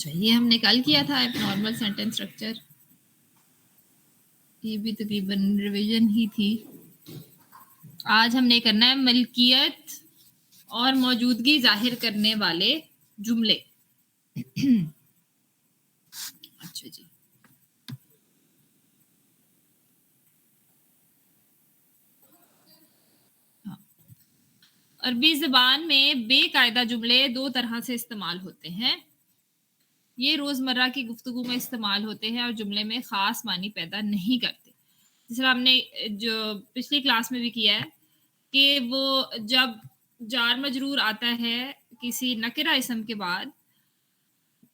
اچھا یہ ہم نے کل کیا تھا نارمل سینٹینس اسٹرکچر، یہ بھی تقریباً ریویژن ہی تھی. آج ہم نے کرنا ہے ملکیت اور موجودگی ظاہر کرنے والے جملے. اچھا جی، عربی زبان میں بے قاعدہ جملے دو طرح سے استعمال ہوتے ہیں. یہ روزمرہ کی گفتگو میں استعمال ہوتے ہیں اور جملے میں خاص معنی پیدا نہیں کرتے. جس طرح ہم نے جو پچھلی کلاس میں بھی کیا ہے کہ وہ جب جار مجرور آتا ہے کسی نکرہ اسم کے بعد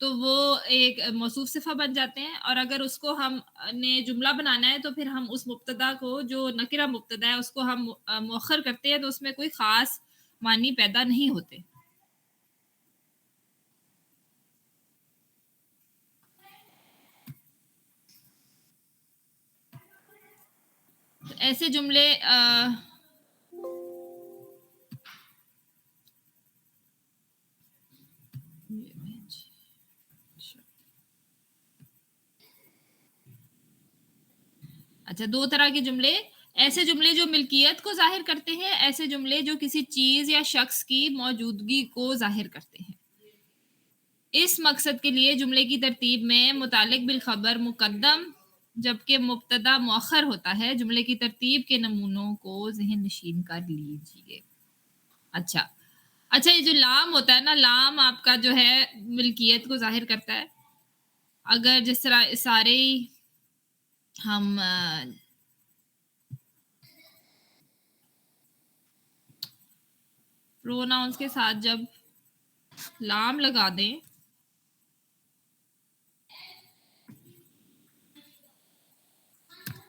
تو وہ ایک موصوف صفہ بن جاتے ہیں، اور اگر اس کو ہم نے جملہ بنانا ہے تو پھر ہم اس مبتدا کو جو نکرہ مبتدا ہے اس کو ہم مؤخر کرتے ہیں تو اس میں کوئی خاص معنی پیدا نہیں ہوتے. ایسے جملے اچھا دو طرح کے جملے، ایسے جملے جو ملکیت کو ظاہر کرتے ہیں، ایسے جملے جو کسی چیز یا شخص کی موجودگی کو ظاہر کرتے ہیں. اس مقصد کے لیے جملے کی ترتیب میں متعلق بالخبر مقدم جبکہ مبتدا مؤخر ہوتا ہے. جملے کی ترتیب کے نمونوں کو ذہن نشین کر لیجیے. اچھا یہ جو لام ہوتا ہے نا، لام آپ کا جو ہے ملکیت کو ظاہر کرتا ہے. اگر جس طرح سارے ہم پروناؤنس کے ساتھ جب لام لگا دیں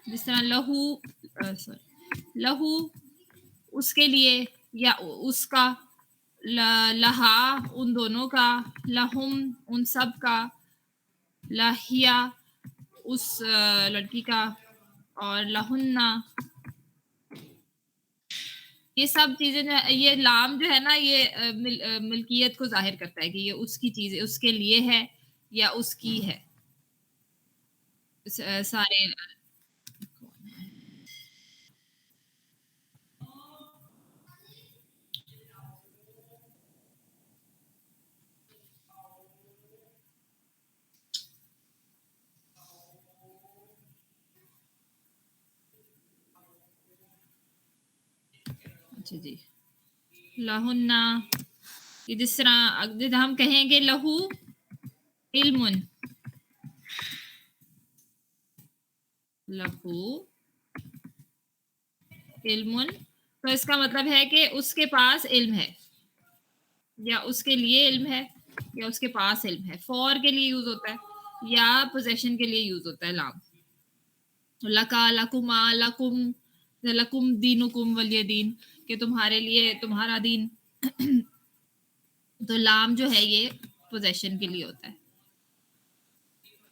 جس طرح لہو اس کے لیے یا اس کا، لہا ان دونوں کا، لہم ان سب کا، لہیا اس لڑکی کا، اور لہنہ، یہ سب چیزیں جو یہ لام جو ہے نا یہ ملکیت کو ظاہر کرتا ہے کہ یہ اس کی چیز اس کے لیے ہے یا اس کی ہے. سارے اچھا جی لہنہ، یہ جس طرح ہم کہیں گے لہو علم، لہو علم، تو اس کا مطلب ہے کہ اس کے پاس علم ہے یا اس کے لیے علم ہے یا اس کے پاس علم ہے. فور کے لیے یوز ہوتا ہے یا پوزیشن کے لیے یوز ہوتا ہے لام. لکا لکما لکم، لکم دینکم ولی دین، کہ تمہارے لیے تمہارا دین. تو لام جو ہے یہ پوزیشن کے لیے ہوتا ہے.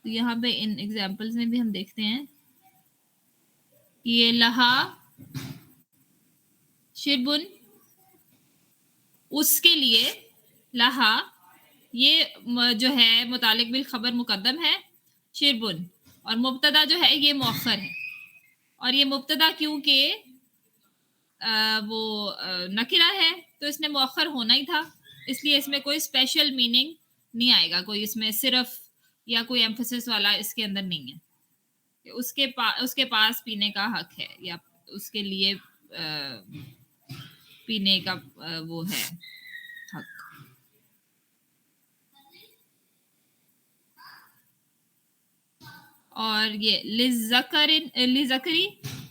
تو یہاں پہ ان ایگزامپلز میں بھی ہم دیکھتے ہیں یہ لہا شربن، اس کے لیے لہا یہ جو ہے متعلق بالخبر مقدم ہے شربن، اور مبتدا جو ہے یہ مؤخر ہے. اور یہ مبتدا کیونکہ وہ نکرہ ہے تو اس نے مؤخر ہونا ہی تھا، اس لیے اس میں کوئی اسپیشل میننگ نہیں آئے گا، کوئی اس میں صرف یا کوئی ایمفسس والا اس کے اندر نہیں ہے. اس کے پاس پینے کا حق ہے یا اس کے لیے پینے کا وہ ہے حق. اور یہ لذکری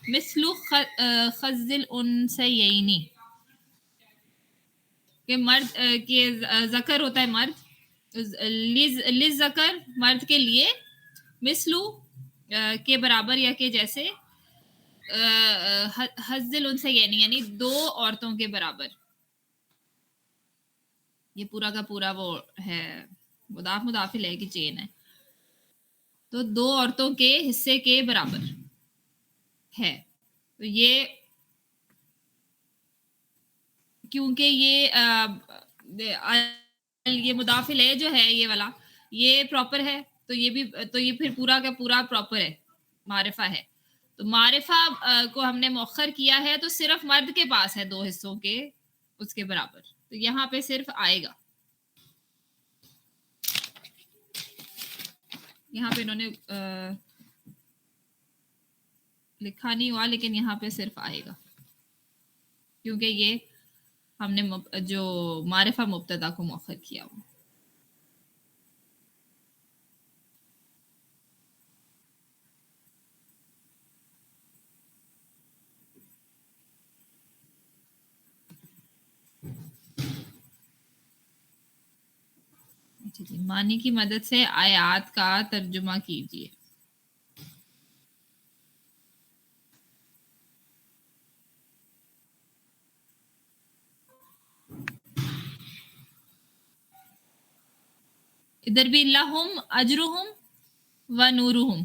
مثل خذ الانثیین، کہ مرد کہ ذکر ہوتا ہے مرد، لذکر مرد کے لیے، مثلو کے برابر یا کہ جیسے، حظ الانثیین یعنی دو عورتوں کے برابر. یہ پورا کا پورا وہ ہے مضاف مضاف الیہ کی چین ہے، تو دو عورتوں کے حصے کے برابر ہے. تو کیونکہ یہ مضاف الیہ جو ہے یہ والا یہ پراپر ہے تو یہ بھی، تو یہ پھر پورا کا پورا پراپر ہے، معرفہ ہے. تو معرفہ کو ہم نے مؤخر کیا ہے تو صرف مرد کے پاس ہے 2 حصوں کے اس کے برابر، تو یہاں پہ صرف آئے گا. یہاں پہ انہوں نے لکھا نہیں ہوا لیکن یہاں پہ صرف آئے گا کیونکہ یہ ہم نے جو معرفہ مبتدا کو مؤخر کیا ہوا. اچھا جی، معنی کی مدد سے آیات کا ترجمہ کیجیے. ادھر بھی لہم اجرہم و نورہم،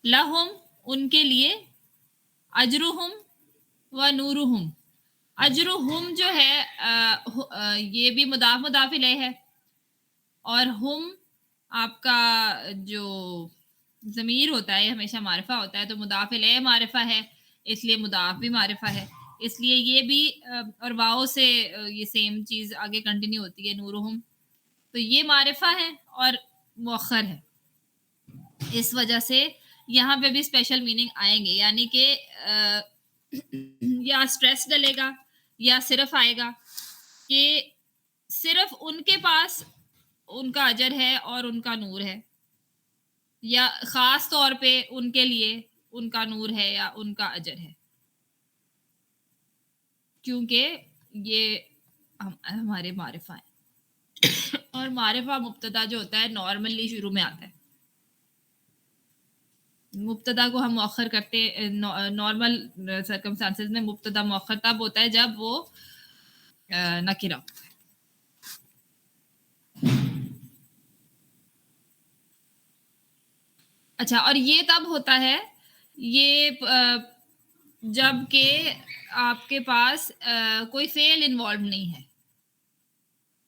لہم ان کے لیے، اجرہم و نورہم. اجرہم جو ہے یہ بھی مضاف مضاف الیہ ہے، اور ہم آپ کا جو ضمیر ہوتا ہے ہمیشہ معرفہ ہوتا ہے، تو مضاف الیہ معرفہ ہے اس لیے مضاف بھی معرفہ ہے، اس لیے یہ بھی اور واؤ سے یہ سیم چیز آگے کنٹینیو ہوتی ہے نورہم، تو یہ معرفہ ہے اور مؤخر ہے. اس وجہ سے یہاں پہ بھی اسپیشل میننگ آئیں گے، یعنی کہ یا اسٹریس ڈلے گا یا صرف آئے گا کہ صرف ان کے پاس ان کا اجر ہے اور ان کا نور ہے، یا خاص طور پہ ان کے لیے ان کا نور ہے یا ان کا اجر ہے، کیونکہ یہ ہمارے معرفہ ہیں. اور معرفہ مبتدا جو ہوتا ہے نارملی شروع میں آتا ہے. مبتدا کو ہم مؤخر کرتے نارمل سرکمسٹانسز میں مبتدا مؤخر تب ہوتا ہے جب وہ نکرہ ہوتا ہے. اچھا، اور یہ تب ہوتا ہے یہ جب کہ آپ کے پاس کوئی فعل انوالو نہیں ہے،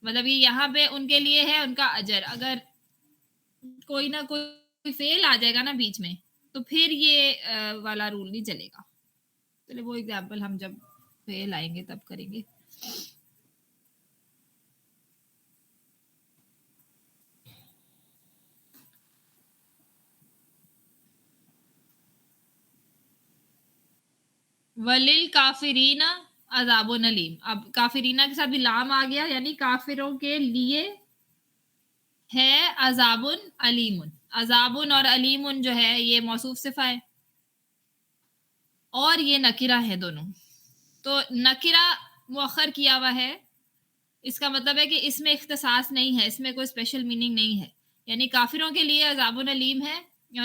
مطلب یہ یہاں پہ ان کے لیے ہے ان کا اجر. اگر کوئی نہ کوئی فعل آ جائے گا نا بیچ میں تو پھر یہ والا رول نہیں چلے گا. چلے وہ ایگزامپل ہم جب فعل آئیں گے تب کریں گے. وَلِلْكَافِرِينَ عذاب علیم. اب کافرینہ کے ساتھ بھی لام آ گیا، یعنی کافروں کے لیے ہے عذاب علیم. عذاب اور علیم جو ہے یہ موصوف صفہ ہے اور یہ نکرہ ہے دونوں. تو نکرہ مؤخر کیا ہوا ہے، اس کا مطلب ہے کہ اس میں اختصاص نہیں ہے، اس میں کوئی اسپیشل میننگ نہیں ہے. یعنی کافروں کے لیے عذاب علیم ہے،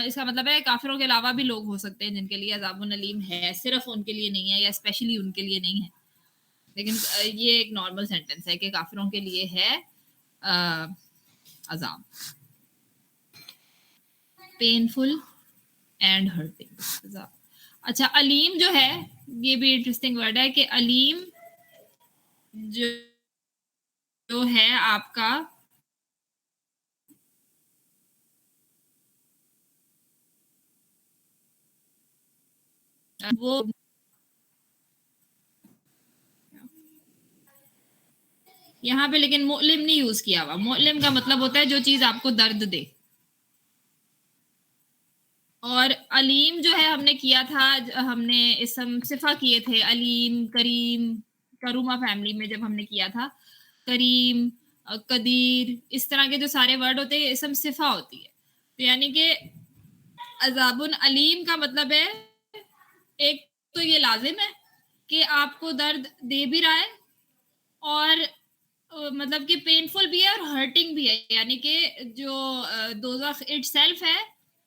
اس کا مطلب ہے کافروں کے علاوہ بھی لوگ ہو سکتے ہیں جن کے لیے عذاب علیم ہے، صرف ان کے لیے نہیں ہے یا اسپیشلی ان کے لیے نہیں ہے. لیکن یہ ایک نارمل سینٹنس ہے کہ کافروں کے لیے ہے عذاب، پینفل اینڈ ہرٹنگ عذاب. اچھا، علیم جو ہے یہ بھی انٹرسٹنگ ورڈ ہے کہ علیم جو ہے آپ کا وہ یہاں پہ لیکن مؤلم نہیں یوز کیا ہوا. مؤلم کا مطلب ہوتا ہے جو چیز آپ کو درد دے. اور علیم جو ہے ہم نے کیا تھا، ہم نے اسم صفہ کیے تھے، علیم، کریم، کرومہ فیملی میں جب ہم نے کیا تھا، کریم، قدیر، اس طرح کے جو سارے ورڈ ہوتے ہیں اسم صفہ ہوتی ہے. تو یعنی کہ عذاب علیم کا مطلب ہے ایک تو یہ لازم ہے کہ آپ کو درد دے بھی رہا ہے اور مطلب کہ پینفل بھی ہے اور ہرٹنگ بھی ہے، یعنی کہ جو دوزخ اٹ سیلف ہے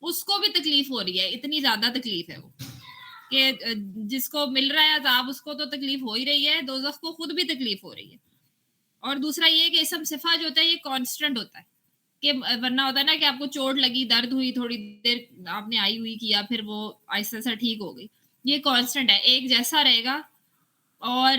اس کو بھی تکلیف ہو رہی ہے، اتنی زیادہ تکلیف ہے وہ کہ جس کو مل رہا ہے عذاب اس کو تو تکلیف ہو ہی رہی ہے، دوزخ کو خود بھی تکلیف ہو رہی ہے. اور دوسرا یہ کہ اسم صفہ جو ہوتا ہے یہ کانسٹنٹ ہوتا ہے، کہ ورنہ ہوتا ہے نا کہ آپ کو چوٹ لگی، درد ہوئی، تھوڑی دیر آپ نے آئی ہوئی کیا، پھر وہ آہستہ آہستہ ٹھیک ہو گئی. یہ کانسٹنٹ ہے، ایک جیسا رہے گا اور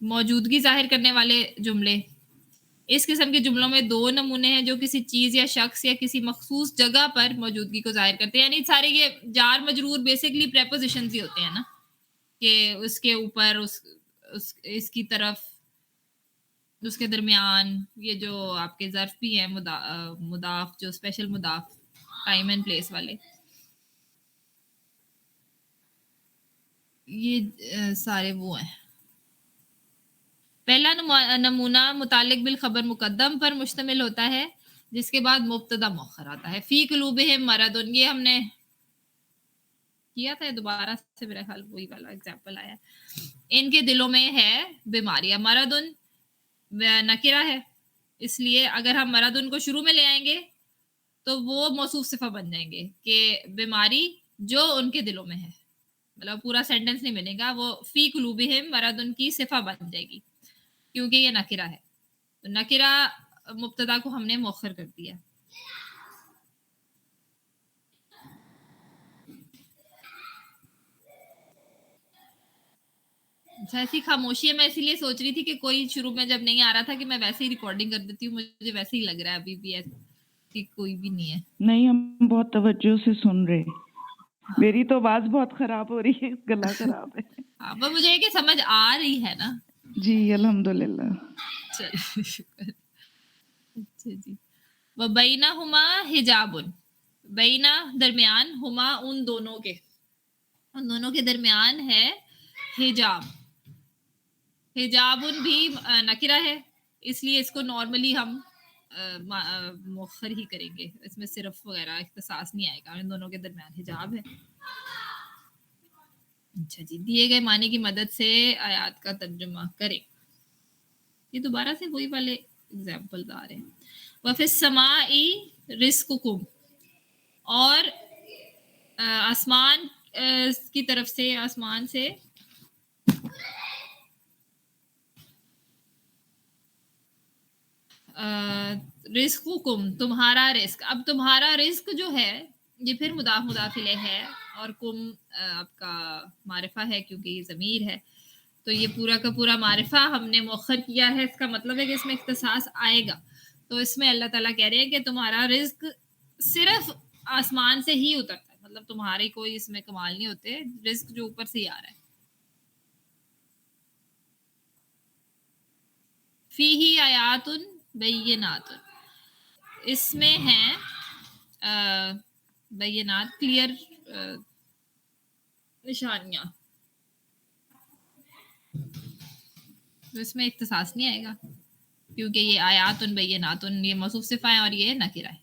موجودگی ظاہر کرنے والے جملے. اس قسم کے جملوں میں 2 نمونے ہیں جو کسی چیز یا شخص یا کسی مخصوص جگہ پر موجودگی کو ظاہر کرتے ہیں. یعنی سارے یہ جار مجرور بیسکلی پریپوزیشنز ہی ہوتے ہیں نا، کہ اس کے اوپر اس کی طرف، اس کے درمیان. یہ جو آپ کے ظرف بھی ہیں مضاف، جو اسپیشل مضاف ٹائم اینڈ پلیس والے، یہ سارے وہ ہیں. پہلا نمونہ متعلق بالخبر مقدم پر مشتمل ہوتا ہے جس کے بعد مبتدا مؤخر آتا ہے. فی قلوبہم مرض، یہ ہم نے کیا تھا، دوبارہ سے میرا خیال وہی والا ایگزامپل آیا. ان کے دلوں میں ہے بیماریاں. مرضن نکرہ ہے، اس لیے اگر ہم مرضن کو شروع میں لے آئیں گے تو وہ موصوف صفہ بن جائیں گے کہ بیماری جو ان کے دلوں میں ہے. مطلب پورا سینٹنس نہیں بنے گا، وہ فی قلوبہم مرضن کی صفہ بن جائے گی کیونکہ یہ نکرہ ہے. تو نکرہ مبتدا کو ہم نے مؤخر کر دیا. ایسی خاموشی ہے، میں اسی لیے سوچ رہی تھی کہ کوئی شروع میں جب نہیں آ رہا تھا کہ میں ویسے ہی ریکارڈنگ کر دیتی ہوں. مجھے ویسے ہی لگ رہا ہے ابھی بھی کہ کوئی بھی نہیں ہے. نہیں، ہم بہت توجہ سے سن رہے. میری تو آواز بہت خراب ہو رہی ہے، گلا خراب ہے. ہاں، پر مجھے یہ کہ سمجھ آ رہی ہے نا. جی الحمدللہ. چلیے شکر. اچھا جی. وبینہما حجاب، بینا درمیان، ہما ان دونوں کے درمیان ہے حجاب. حجاب بھی نکرہ ہے، اس لیے اس کو نارملی ہم مؤخر ہی کریں گے. اس میں صرف وغیرہ اختصاص نہیں آئے گا. ان دونوں کے درمیان حجاب ہے. اچھا جی. دیے گئے معنی کی مدد سے آیات کا ترجمہ کریں. یہ دوبارہ سے وہی والے ایگزامپل آ رہے ہیں. وفی السماء رزقکم، اور آسمان کی طرف سے، آسمان سے رزقکم، تمہارا رزق. اب تمہارا رزق جو ہے یہ پھر مضاف مضاف الیہ ہے، اور کم آپ کا معرفہ ہے کیونکہ یہ ضمیر ہے. تو یہ پورا کا پورا معرفہ ہم نے مؤخر کیا ہے. اس کا مطلب ہے کہ اس میں اختصاص آئے گا. تو اس میں اللہ تعالیٰ کہہ رہے ہیں کہ تمہارا رزق صرف آسمان سے ہی اترتا ہے. مطلب تمہارے کوئی اس میں کمال نہیں ہوتے، رزق جو اوپر سے ہی آ رہا ہے. فیہ آیات بینات، اس میں ہیں بینات کلیئر نشانیاں. اس میں اختصاص نہیں آئے گا کیونکہ یہ آیات بینات، یہ موصوف صفہ ہے اور یہ نکرہ ہے.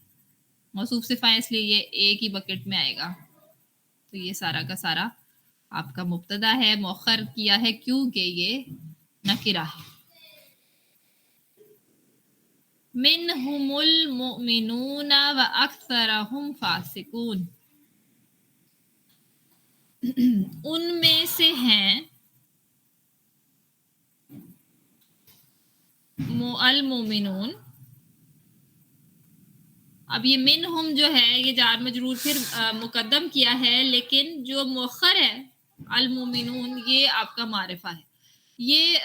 موصوف صفہ ہے اس لیے یہ ایک ہی بکٹ میں آئے گا. تو یہ سارا کا سارا آپ کا مبتدا ہے، مؤخر کیا ہے کیونکہ یہ نکرہ ہے. منہم المؤمنون واکثرہم فاسقون، ان میں سے ہیں المؤمنون. اب یہ منہم جو ہے یہ جار مجرور پھر مقدم کیا ہے، لیکن جو مؤخر ہے المؤمنون یہ آپ کا معرفہ ہے. یہ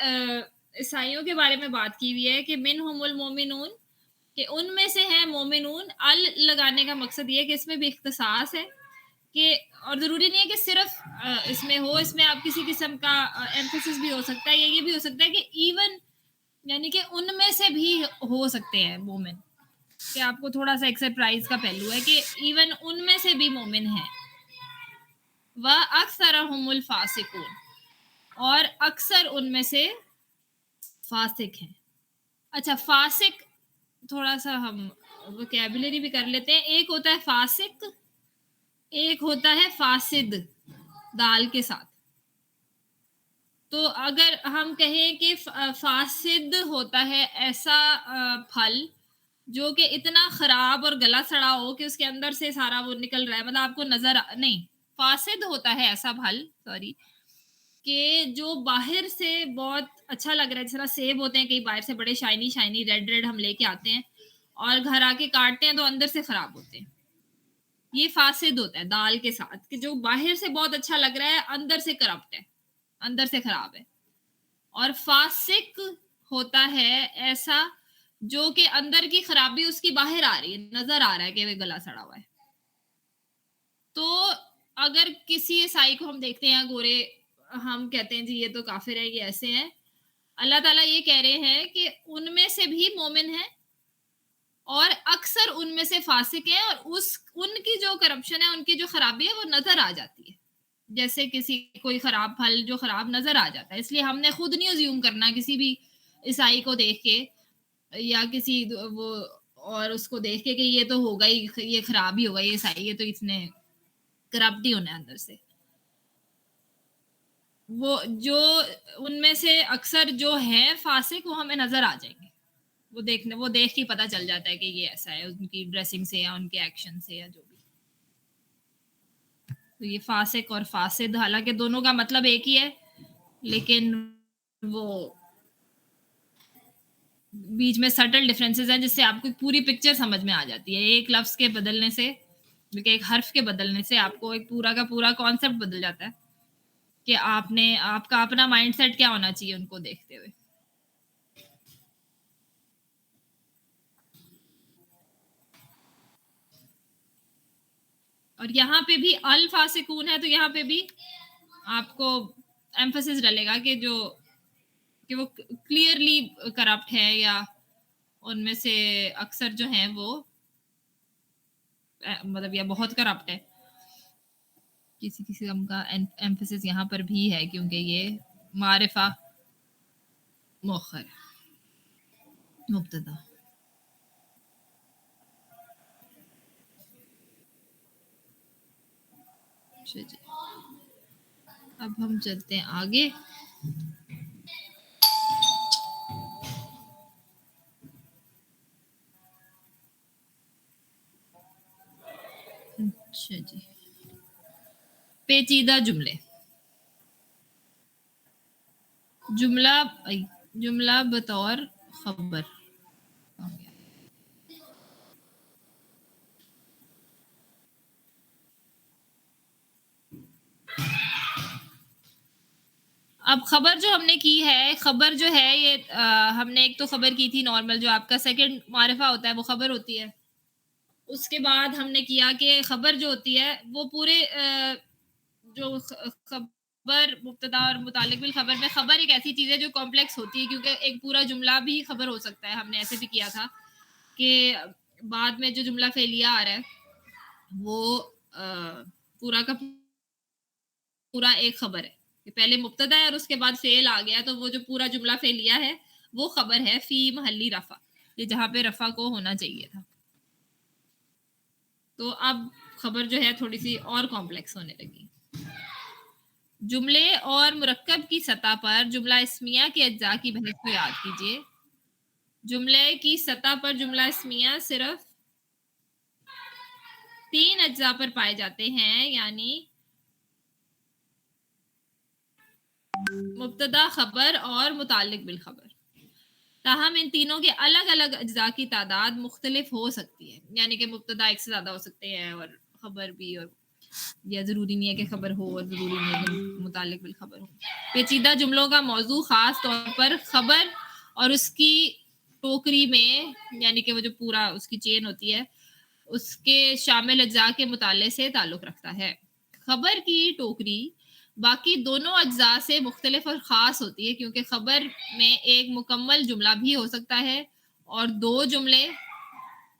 عیسائیوں کے بارے میں بات کی ہوئی ہے کہ منہم المؤمنون، کہ ان میں سے ہیں مومنون. ال لگانے کا مقصد یہ کہ اس میں بھی اختصاص ہے، کہ اور ضروری نہیں ہے کہ صرف اس میں ہو، اس میں آپ کسی قسم کا ایمفیسس بھی ہو سکتا ہے، یا یہ بھی ہو سکتا ہے کہ ایون، یعنی کہ ان میں سے بھی ہو سکتے ہیں مومن. کہ آپ کو تھوڑا سا ایک سرپرائز کا پہلو ہے کہ ایون ان میں سے بھی مومن ہیں. وَأَكْثَرَهُمُ الْفَاسِقُونَ، اور اکثر ان میں سے فاسق ہیں. اچھا، فاسق تھوڑا سا ہم وکیبلری بھی کر لیتے ہیں. ایک ہوتا ہے فاسق، ایک ہوتا ہے فاسد دال کے ساتھ. تو اگر ہم کہیں کہ فاسد ہوتا ہے ایسا پھل جو کہ اتنا خراب اور گلا سڑا ہو کہ اس کے اندر سے سارا وہ نکل رہا ہے، مطلب آپ کو نظر نہیں. فاسد ہوتا ہے ایسا پھل، کہ جو باہر سے بہت اچھا لگ رہا ہے، جس طرح سیب ہوتے ہیں کئی باہر سے بڑے شائنی شائنی ریڈ ریڈ ہم لے کے آتے ہیں اور گھر آ کے کاٹتے ہیں تو اندر سے خراب ہوتے ہیں. یہ فاسد ہوتا ہے دال کے ساتھ، کہ جو باہر سے بہت اچھا لگ رہا ہے اندر سے کرپٹ ہے، اندر سے خراب ہے. اور فاسق ہوتا ہے ایسا جو کہ اندر کی خرابی اس کی باہر آ رہی ہے، نظر آ رہا ہے کہ وہ گلا سڑا ہوا ہے. تو اگر کسی عیسائی کو ہم دیکھتے ہیں گورے، ہم کہتے ہیں جی یہ تو کافر ہے، یہ ایسے ہیں. اللہ تعالیٰ یہ کہہ رہے ہیں کہ ان میں سے بھی مومن ہیں اور اکثر ان میں سے فاسق ہیں، اور ان کی جو کرپشن ہے، ان کی جو خرابی ہے وہ نظر آ جاتی ہے. جیسے کسی کوئی خراب پھل جو خراب نظر آ جاتا ہے، اس لیے ہم نے خود نہیں ازیوم کرنا کسی بھی عیسائی کو دیکھ کے یا کسی وہ اور اس کو دیکھ کے کہ یہ تو ہوگا ہی، یہ خراب ہی ہوگا، یہ عیسائی ہے تو اس نے کرپٹ ہی ہونا ہے اندر سے. وہ جو ان میں سے اکثر جو ہیں فاسق وہ ہمیں نظر آ جائیں گے، وہ دیکھ کے پتہ چل جاتا ہے کہ یہ ایسا ہے، ان کی ڈریسنگ سے یا ان کے ایکشن سے یا جو بھی. تو یہ فاسق اور فاسد، حالانکہ دونوں کا مطلب ایک ہی ہے، لیکن وہ بیچ میں سٹل ڈفرینسز ہیں جس سے آپ کو پوری پکچر سمجھ میں آ جاتی ہے. ایک لفظ کے بدلنے سے، بلکہ ایک حرف کے بدلنے سے آپ کو ایک پورا کا پورا کانسیپٹ بدل جاتا ہے کہ آپ کا اپنا مائنڈ سیٹ کیا ہونا چاہیے ان کو دیکھتے ہوئے. اور یہاں پہ بھی الفاسقون ہے، تو یہاں پہ بھی آپ کو ایمفسس ڈلے گا کہ وہ کلیئرلی کرپٹ ہے، یا ان میں سے اکثر جو ہیں وہ مطلب یا بہت کرپٹ ہے. کسی قسم کا ایمفسس یہاں پر بھی ہے کیونکہ یہ معرفہ مؤخر مبتدا. جی اب ہم چلتے ہیں آگے. اچھا جی، پیچیدہ جملے. جملہ بطور خبر. اب خبر جو ہم نے کی ہے، خبر جو ہے یہ ہم نے ایک تو خبر کی تھی نارمل، جو آپ کا سیکنڈ معرفہ ہوتا ہے وہ خبر ہوتی ہے. اس کے بعد ہم نے کیا کہ خبر جو ہوتی ہے وہ پورے جو خبر مبتدا اور متعلق بالخبر میں، خبر ایک ایسی چیز ہے جو کمپلیکس ہوتی ہے کیونکہ ایک پورا جملہ بھی خبر ہو سکتا ہے. ہم نے ایسے بھی کیا تھا کہ بعد میں جو جملہ فعلیہ آ رہا ہے وہ پورا کا پورا ایک خبر ہے کہ پہلے مبتدا ہے اور اس کے بعد فعل آ گیا، تو وہ جو پورا جملہ فعلیہ ہے وہ خبر ہے فی محلی رفع، یہ جہاں پہ رفع کو ہونا چاہیے تھا. تو اب خبر جو ہے تھوڑی سی اور کمپلیکس ہونے لگی. جملے اور مرکب کی سطح پر جملہ اسمیہ کے اجزاء کی بحث کو یاد کیجیے. جملے کی سطح پر جملہ اسمیہ صرف 3 اجزاء پر پائے جاتے ہیں، یعنی مبتدا، خبر اور متعلق بالخبر. تاہم ان تینوں کے الگ الگ اجزاء کی تعداد مختلف ہو سکتی ہے، یعنی کہ مبتدا ایک سے زیادہ ہو سکتے ہیں اور خبر بھی، اور یا ضروری نہیں ہے کہ خبر ہو اور ضروری نہیں ہے کہ متعلق بالخبر ہو. پیچیدہ جملوں کا موضوع خاص طور پر خبر اور اس کی ٹوکری میں، یعنی کہ وہ جو پورا اس کی چین ہوتی ہے اس کے شامل اجزاء کے مطالعے سے تعلق رکھتا ہے. خبر کی ٹوکری باقی دونوں اجزاء سے مختلف اور خاص ہوتی ہے کیونکہ خبر میں ایک مکمل جملہ بھی ہو سکتا ہے اور 2 جملے،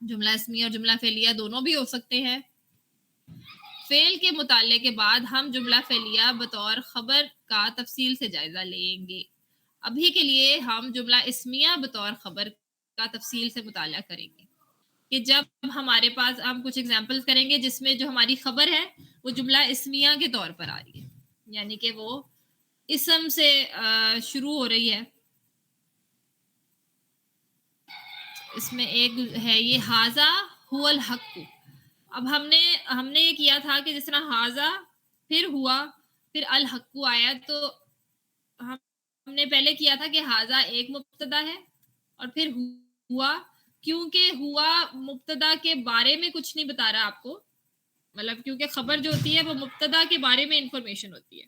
جملہ اسمیہ اور جملہ فعلیہ دونوں بھی ہو سکتے ہیں. فعل کے مطالعے کے بعد ہم جملہ فعلیہ بطور خبر کا تفصیل سے جائزہ لیں گے. ابھی کے لیے ہم جملہ اسمیہ بطور خبر کا تفصیل سے مطالعہ کریں گے کہ جب ہمارے پاس ہم کچھ ایگزامپل کریں گے جس میں جو ہماری خبر ہے وہ جملہ اسمیہ کے طور پر آ رہی ہے، یعنی کہ وہ اسم سے شروع ہو رہی ہے. اس میں ایک ہے یہ حاذا هو الحق. اب ہم نے یہ کیا تھا کہ جس طرح حاذا پھر ہوا پھر الحق آیا، تو ہم نے پہلے کیا تھا کہ حاذا ایک مبتدا ہے اور پھر ہوا، کیونکہ ہوا مبتدا کے بارے میں کچھ نہیں بتا رہا آپ کو، مطلب کیونکہ خبر جو ہوتی ہے وہ مبتدا کے بارے میں انفارمیشن ہوتی ہے.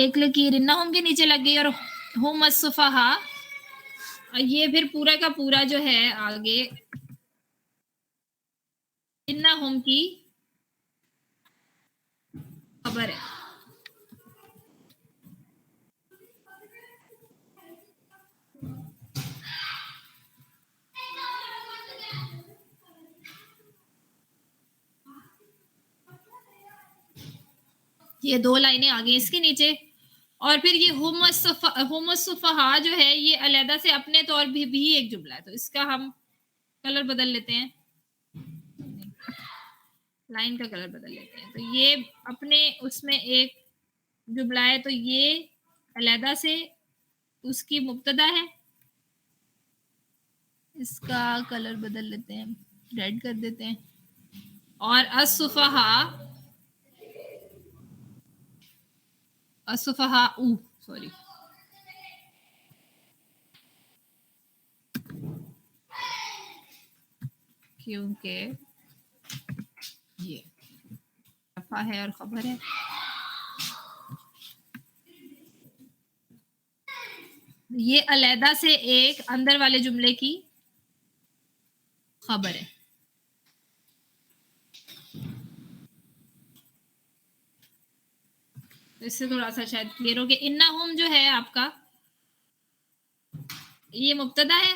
ایک لکیر انہم کے نیچے لگ گئی اور ہم السفہاء، یہ پھر پورا کا پورا جو ہے آگے انہم کی خبر ہے. یہ دو لائنیں آگے اس کے نیچے، اور پھر یہ ہم السفہاء جو ہے یہ علیحدہ سے اپنے طور بھی ایک جملہ ہے. تو اس کا ہم کلر بدل لیتے ہیں، لائن کا کلر بدل لیتے ہیں. تو یہ اپنے اس میں ایک جملہ ہے، تو یہ علیحدہ سے اس کی مبتدا ہے. اس کا کلر بدل لیتے ہیں، ریڈ کر دیتے ہیں. اور السفہاء سوری کیونکہ یہ رفع ہے اور خبر ہے. یہ علیحدہ سے ایک اندر والے جملے کی خبر ہے. اس سے تھوڑا سا شاید کلیئر ہو گیا. انہم جو ہے آپ کا یہ مبتدا ہے،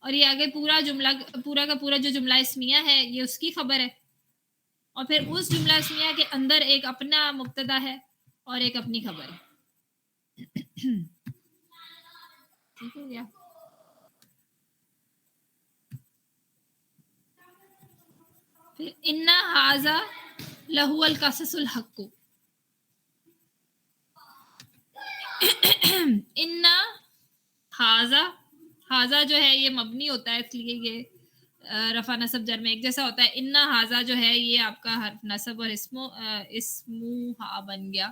اور یہ آگے پورا جملہ پورا کا پورا جو جملہ اسمیہ ہے یہ اس کی خبر ہے. اور پھر اس جملہ اسمیہ کے اندر ایک اپنا مبتدا ہے اور ایک اپنی خبر ہے. ٹھیک ہو گیا. پھر اِنَّ ھَذَا لَھُوَ الْقَصَصُ الْحَقُّ. اِنَّ ھَذَا جو ہے یہ مبنی ہوتا ہے، اس لیے یہ رفع نصب جر میں ایک جیسا ہوتا ہے. اِنَّ ھَذَا جو ہے یہ آپ کا حرف نصب اور اسمُھا بن گیا.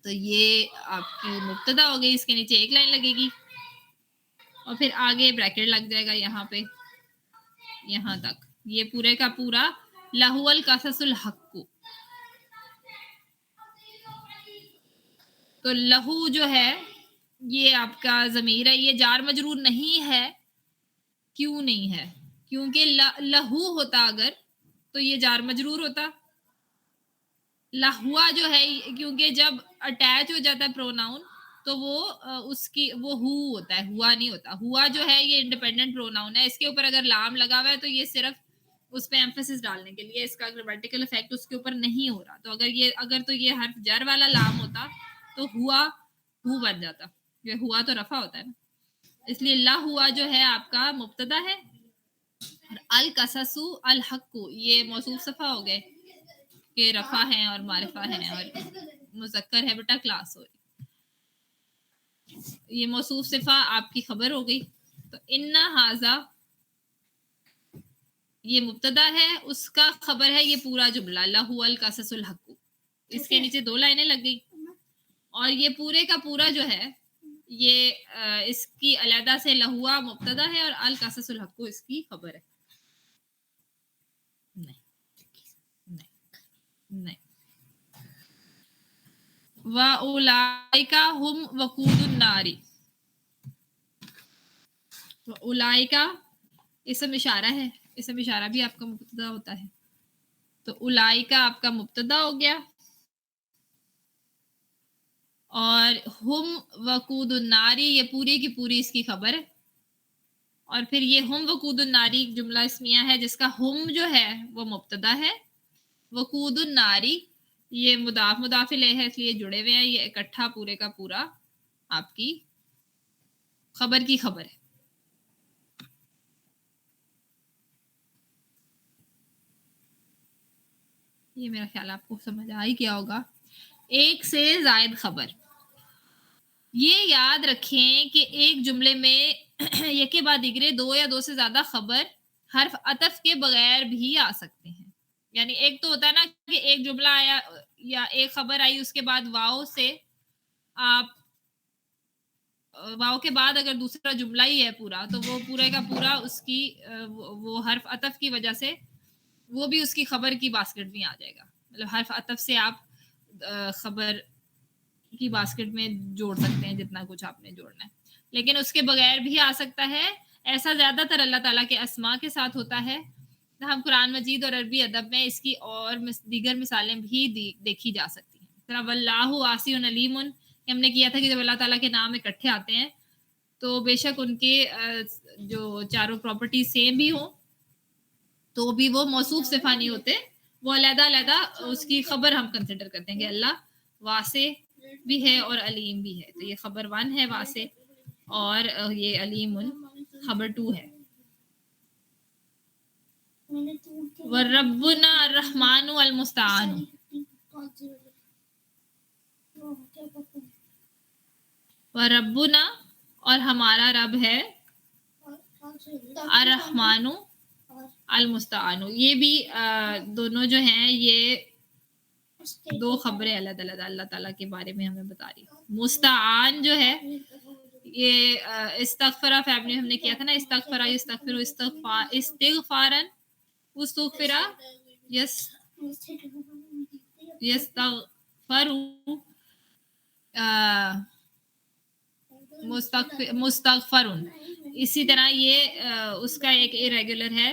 تو یہ آپ کی مبتدا ہو گئی، اس کے نیچے ایک لائن لگے گی اور پھر آگے بریکٹ لگ جائے گا یہاں پہ یہاں تک. یہ پورے کا پورا لَھُوَ الْقَصَصُ الْحَقُّ. تو لہو جو ہے یہ آپ کا ضمیر ہے، یہ جار مجرور نہیں ہے. کیوں نہیں ہے؟ کیونکہ لہو ہوتا اگر تو یہ جار مجرور ہوتا. لہوا جو ہے کیونکہ جب اٹیچ ہو جاتا ہے پروناؤن تو وہ اس کی وہ ہو ہوتا ہے، ہوا نہیں ہوتا. ہوا جو ہے یہ انڈیپینڈنٹ پروناؤن ہے، اس کے اوپر اگر لام لگا ہوا ہے تو یہ صرف اس پہ ایمفیسس ڈالنے کے لیے، اس کا گرامیٹیکل افیکٹ اس کے اوپر نہیں ہو رہا. تو اگر تو یہ حرف جر والا لام ہوتا تو ہوا ہو بن جاتا. یہ ہوا تو رفع ہوتا ہے نا، اس لیے لا ہوا جو ہے آپ کا مبتدا ہے. اور القصص الحق یہ موصوف صفہ ہو گئے کہ رفع ہیں اور معرفہ ہیں اور مذکر ہے بیٹا کلاس ہو رہی. یہ موصوف صفہ آپ کی خبر ہو گئی. تو اِنَّ ھَذَا یہ مبتدا ہے، اس کا خبر ہے یہ پورا جملہ لَھُوَ الْقَصَصُ الْحَقُّ. اس کے نیچے دو لائنیں لگ گئی اور یہ پورے کا پورا جو ہے یہ اس کی علیحدہ سے لہوا مبتدا ہے اور القصص الحق اس کی خبر ہے. نہیں وَأُولَئِکَ هُمْ وَقُودُ النَّارِ. اولائکا اسم اشارہ ہے، اسم اشارہ بھی آپ کا مبتدا ہوتا ہے. تو اولائکا آپ کا مبتدا ہو گیا اور ہم وقود الناری یہ پوری کی پوری اس کی خبر ہے. اور پھر یہ ہم وقود الناری جملہ اسمیہ ہے جس کا ہم جو ہے وہ مبتدا ہے. وقود الناری یہ مضاف مضاف الیہ ہے، اس لیے جڑے ہوئے ہیں. یہ اکٹھا پورے کا پورا آپ کی خبر کی خبر ہے. یہ میرا خیال آپ کو سمجھ آ ہی گیا ہوگا. ایک سے زائد خبر، یہ یاد رکھیں کہ ایک جملے میں یک بعد دیگرے دو یا دو سے زیادہ خبر حرف عطف کے بغیر بھی آ سکتے ہیں. یعنی ایک تو ہوتا ہے نا کہ ایک جملہ آیا یا ایک خبر آئی، اس کے بعد واو سے آپ واو کے بعد اگر دوسرا جملہ ہی ہے پورا تو وہ پورے کا پورا اس کی وہ حرف عطف کی وجہ سے وہ بھی اس کی خبر کی باسکٹ میں آ جائے گا. مطلب حرف عطف سے آپ خبر کی باسکٹ میں جوڑ سکتے ہیں جتنا کچھ آپ نے جوڑنا ہے، لیکن اس کے بغیر بھی آ سکتا ہے. ایسا زیادہ تر اللہ تعالیٰ کے اسماء کے ساتھ ہوتا ہے. ہم قرآن مجید اور عربی ادب میں اس کی اور دیگر مثالیں بھی دیکھی جا سکتی ہیں. طرح واللہ واسع علیم، ہم نے کیا تھا کہ جب اللہ تعالیٰ کے نام اکٹھے آتے ہیں تو بے شک ان کے جو چاروں پراپرٹیز سیم بھی ہوں تو بھی وہ موصوف صفہ نہیں ہوتے، وہ علیحدہ علیحدہ اس کی خبر ہم کنسیڈر کرتے ہیں کہ اللہ واسع بھی ہے اور علیم بھی ہے. تو یہ خبر 1 ہے واسع، اور یہ علیم خبر 2 ہے. وَرَبُّنَا الرَّحْمَنُ الْمُسْتَعَانُ، وَرَبُّنَا اور ہمارا رب ہے، الرحمن المستعان. یہ بھی دونوں جو ہیں یہ 2 خبریں الگ الگ اللہ تعالیٰ کے بارے میں ہمیں بتا رہی. مستعان جو ہے یہ استغفرہ فیملی ہم نے کیا تھا نا، استغفرہ یستغفر استغفارن استغفرہ یستغفر مستغفرن. اسی طرح یہ اس کا ایک irregular ہے،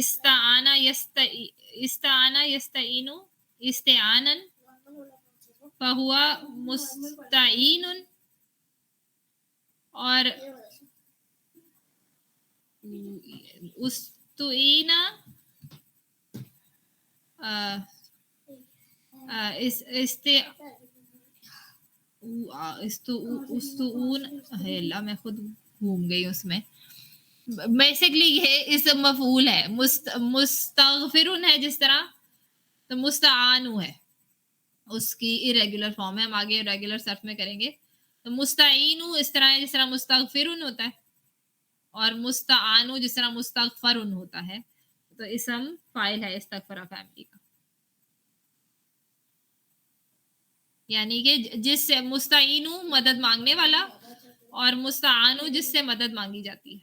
استعانہ یستعین استعانن فہو مستعین، اور استعین استعون ہے اللہ، میں خود گھوم گئی اس میں. بیسکلی یہ اسم مفعول ہے. مستغفرن ہے جس طرح، تو مستعانو ہے اس کی irregular فارم ہے. ہم آگے ریگولر صرف میں کریں گے. تو مستعینو اس طرح ہے جس طرح مستغفرن ہوتا ہے، اور مستعانو جس طرح مستغفرن ہوتا ہے. تو اسم فاعل ہے استغفرہ فیملی کا، یعنی کہ جس سے مستعینو مدد مانگنے والا، اور مستعانو جس سے مدد مانگی جاتی ہے.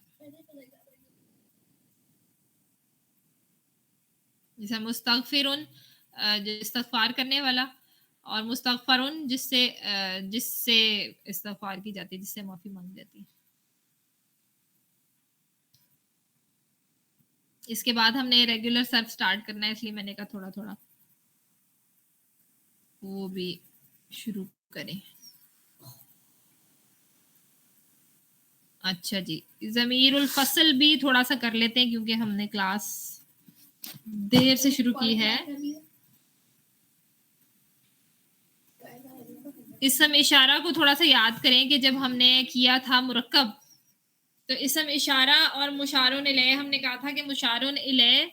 جیسے مستغفرن استغفار کرنے والا، اور مستغفرن جس سے استغفار کی جاتی ہے، جس سے معافی مانگی جاتی ہے. اس کے بعد ہم نے ریگولر صرف سٹارٹ کرنا ہے، اس لیے میں نے کہا تھوڑا تھوڑا وہ بھی شروع کریں. اچھا جی، ضمیر الفصل بھی تھوڑا سا کر لیتے ہیں کیونکہ ہم نے کلاس دیر سے شروع کی ہے. اسم اشارہ کو تھوڑا سا یاد کریں کہ جب ہم نے کیا تھا مرکب، تو اسم اشارہ اور مشارون الیہ ہم نے کہا تھا کہ مشارون الیہ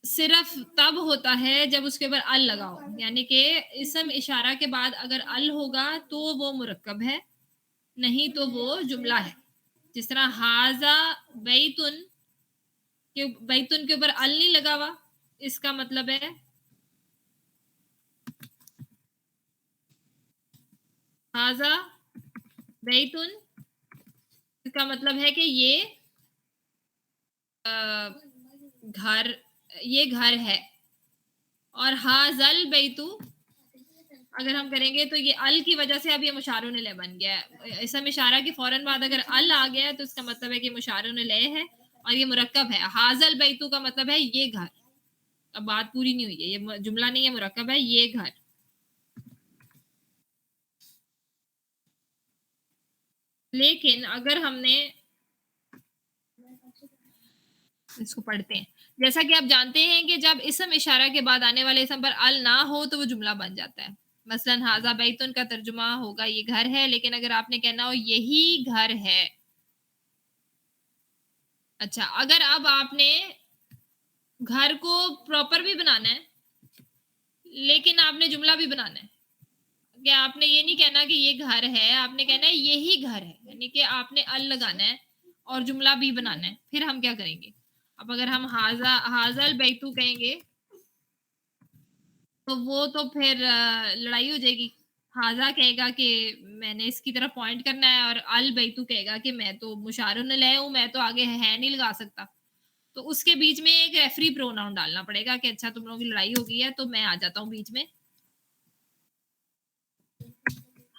صرف تب ہوتا ہے جب اس کے اوپر ال لگا ہو، یعنی کہ اسم اشارہ کے بعد اگر ال ہوگا تو وہ مرکب ہے، نہیں تو وہ جملہ ہے. جس طرح ہاذا بیتن، کہ بیتن کے اوپر ال نہیں لگا ہوا، اس کا مطلب ہے ہاذا بیتن، اس کا مطلب ہے کہ یہ گھر ہے. اور ہاذل بیتو اگر ہم کریں گے تو یہ ال کی وجہ سے اب یہ مشارون الیہ بن گیا ہے. اسم اشارہ کے فوراً بعد اگر ال آ گیا تو اس کا مطلب ہے کہ مشارون الیہ ہے اور یہ مرکب ہے. ہاذل بیتو کا مطلب ہے یہ گھر. اب بات پوری نہیں ہوئی ہے، یہ جملہ نہیں ہے، مرکب ہے یہ گھر. لیکن اگر ہم نے اس کو پڑھتے ہیں، جیسا کہ آپ جانتے ہیں کہ جب اسم اشارہ کے بعد آنے والے اسم پر ال نہ ہو تو وہ جملہ بن جاتا ہے. مثلا ہاذا بیتن کا ترجمہ ہوگا یہ گھر ہے، لیکن اگر آپ نے کہنا ہو یہی گھر ہے. اچھا، اگر اب آپ نے گھر کو پراپر بھی بنانا ہے لیکن آپ نے جملہ بھی بنانا ہے، کہ آپ نے یہ نہیں کہنا کہ یہ گھر ہے، آپ نے کہنا ہے یہی گھر ہے، یعنی کہ آپ نے ال لگانا ہے اور جملہ بھی بنانا ہے. پھر ہم کیا کریں گے؟ اب اگر ہم ہاذل بیتو کہیں گے تو وہ تو پھر لڑائی ہو جائے گی. ہاذا کہے گا کہ میں نے اس کی طرف پوائنٹ کرنا ہے، اور ال بیتو کہے گا کہ میں تو مشارون الیہ ہوں، میں تو آگے ہے نہیں لگا سکتا. تو اس کے بیچ میں ایک ریفری پروناؤن ڈالنا پڑے گا کہ اچھا تم لوگوں کی لڑائی ہو گئی ہے تو میں آ جاتا ہوں بیچ میں.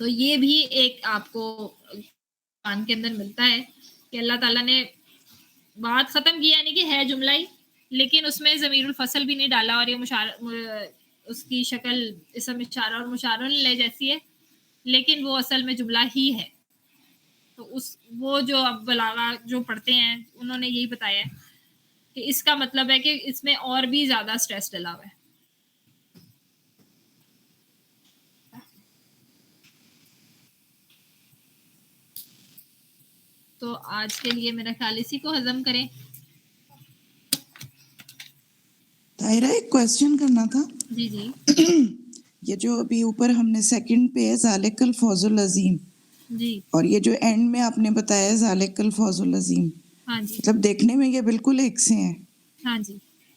تو یہ بھی ایک آپ کو قرآن کے اندر ملتا ہے کہ اللہ تعالیٰ نے بات ختم کی، یعنی کہ ہے جملہ ہی، لیکن اس میں ضمیر الفصل بھی نہیں ڈالا، اور یہ اس کی شکل اسم اشارہ اور مشار لے جیسی ہے، لیکن وہ اصل میں جملہ ہی ہے. تو وہ جو اب بلاغہ جو پڑھتے ہیں انہوں نے یہی بتایا ہے کہ اس کا مطلب ہے کہ اس میں اور بھی زیادہ سٹریس ڈلا ہوا ہے. تو آج کے لیے میرا خیال اسی کو ہضم کریں. طاہرہ ایک کویسچن کرنا تھا. جی جی یہ جو ابھی اوپر ہم نے سیکنڈ پہ ہے ذالک الفوز العظیم، جی اور یہ جو اینڈ میں آپ نے بتایا ذالک الفوز العظیم، ہاں جی مطلب دیکھنے میں یہ بالکل ایک سے ہیں، ہاں جی.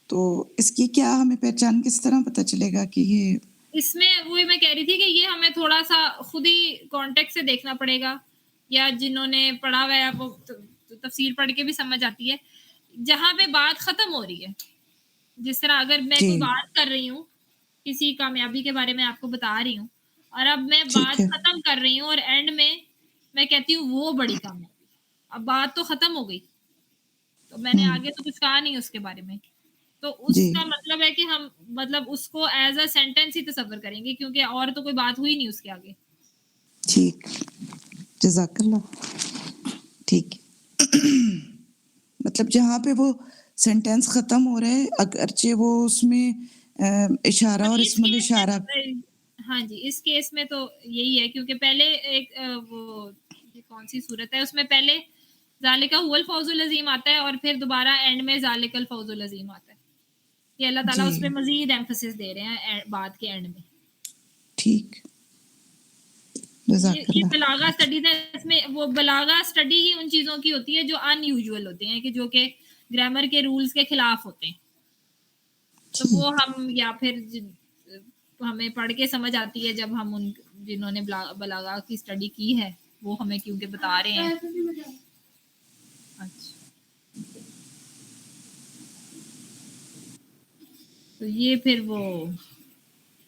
تو اس کی کیا ہمیں پہچان کس طرح پتہ چلے گا کہ یہ اس میں وہی میں کہہ رہی تھی کہ یہ ہمیں تھوڑا سا خود ہی کانٹیکٹ سے دیکھنا پڑے گا، یا جنہوں نے پڑھا ہوا ہے وہ تفسیر پڑھ کے بھی سمجھ آتی ہے جہاں پہ بات ختم ہو رہی ہے. جس طرح اگر میں کوئی جی بات کر رہی ہوں، کسی کامیابی کے بارے میں آپ کو بتا رہی ہوں، اور اب میں ٹھیک بات ہے. ختم کر رہی ہوں اور اینڈ میں کہتی ہوں وہ بڑی کامیابی، اب بات تو ختم ہو گئی، تو میں نے آگے تو کچھ کہا نہیں اس کے بارے میں. تو اس جی کا مطلب ہے کہ ہم مطلب اس کو ایز اے سینٹینس ہی تصور کریں گے، کیونکہ اور تو کوئی بات ہوئی نہیں اس کے آگے. ٹھیک، جزاک اللہ. ٹھیک، مطلب جہاں پہ وہ سینٹینس ختم ہو رہا ہے اگرچہ وہ اس میں اشارہ اب اور اس اسم کیس میں الاشارہ. ہاں جی، اس کیس میں تو یہی ہے، کیونکہ پہلے ایک وہ یہ کون سی صورت ہے، اس میں پہلے ذالک هو الفوز العظیم آتا ہے، اور پھر دوبارہ اینڈ میں ذالک الفوز العظیم آتا ہے. یہ اللہ تعالیٰ جی اس پہ مزید ایمفسس دے رہے ہیں بات کے اینڈ میں. ٹھیک، جزاک یہ اللہ. بلاغہ اسٹڈیز ہے، اس میں وہ بلاغہ اسٹڈی ہی ان چیزوں کی ہوتی ہے جو ان یوزول ہوتے ہیں، کہ جو کہ گرامر کے رولز کے خلاف ہوتے ہیں. تو وہ ہم یا پھر ہمیں پڑھ کے سمجھ آتی ہے جب ہم ان جنہوں نے بلاغہ کی اسٹڈی کی ہے وہ ہمیں کیونکہ بتا رہے ہیں. اچھا، تو یہ پھر وہ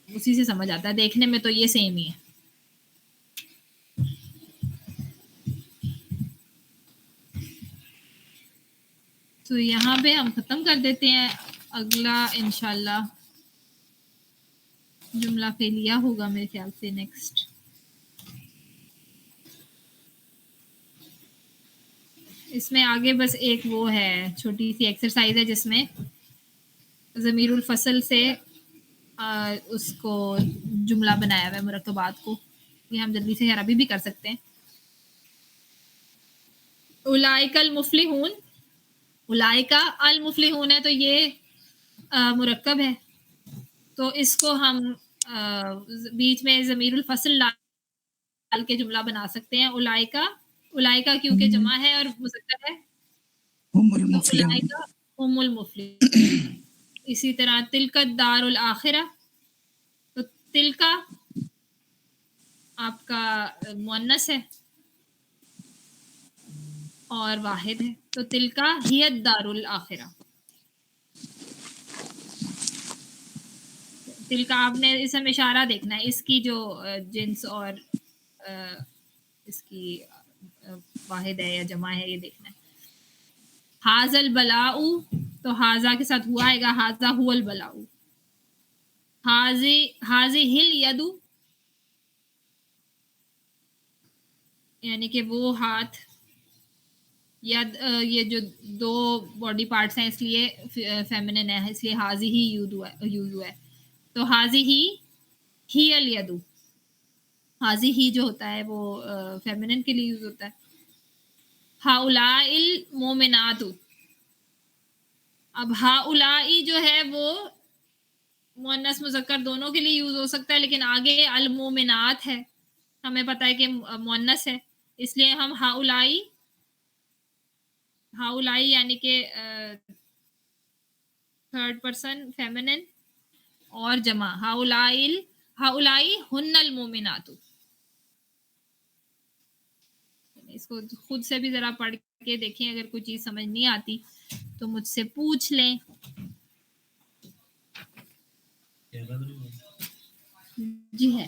اسی سے سمجھ آتا ہے، دیکھنے میں تو یہ سیم ہی ہے. تو یہاں پہ ہم ختم کر دیتے ہیں. اگلا انشاءاللہ جملہ فعلیہ ہوگا میرے خیال سے نیکسٹ. اس میں آگے بس ایک وہ ہے چھوٹی سی ایکسرسائز ہے جس میں ضمیر الفصل سے اس کو جملہ بنایا ہوا ہے مرکبات کو. یہ ہم جلدی سے عربی بھی کر سکتے ہیں. اولئک المفلحون، اولئک المفلحون ہے تو یہ مرکب ہے، تو اس کو ہم بیچ میں ضمیر الفصل ڈال کے جملہ بنا سکتے ہیں. اولئک کیونکہ جمع ہے اور مذکر ہے هم تو المفلحون. اولئک هم المفلحون. اسی طرح تلک الدار الاخرہ، تو تلکا آپ کا مؤنث ہے اور واحد ہے، تو تلکا ہی الدار الاخرہ. تلکا آپ نے اسم اشارہ دیکھنا ہے، اس کی جو جنس اور اس کی واحد ہے یا جمع ہے یہ دیکھنا ہے. حاذ البلاء، تو حاذا کے ساتھ ہوا آئے گا، حاذا هو البلاء. هذه الید، یعنی کہ وہ ہاتھ. ید یہ جو دو باڈی پارٹس ہیں اس لیے فیمنن ہے، اس لیے حاضی ہی یوز ہوا ہے. تو حاضی ہی الید، حاضی ہی جو ہوتا ہے وہ فیمنن کے لیے یوز ہوتا ہے. ہؤلاء المؤمنات، اب ہؤلاء جو ہے وہ مؤنث مذکر دونوں کے لیے یوز ہو سکتا ہے، لیکن آگے المؤمنات ہے، ہمیں پتہ ہے کہ مؤنث ہے، اس لیے ہم ہؤلاء یعنی کہ تھرڈ پرسن فیمنن اور جمع ہؤلاء ہن المؤمنات. اس کو خود سے بھی ذرا پڑھ کے دیکھیں، اگر کوئی چیز سمجھ نہیں آتی تو مجھ سے پوچھ لیں. جی ہے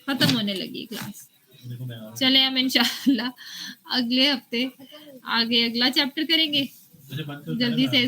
ختم ہونے لگی کلاس. چلے ہم انشاءاللہ اگلے ہفتے آگے اگلا چیپٹر کریں گے جلدی سے.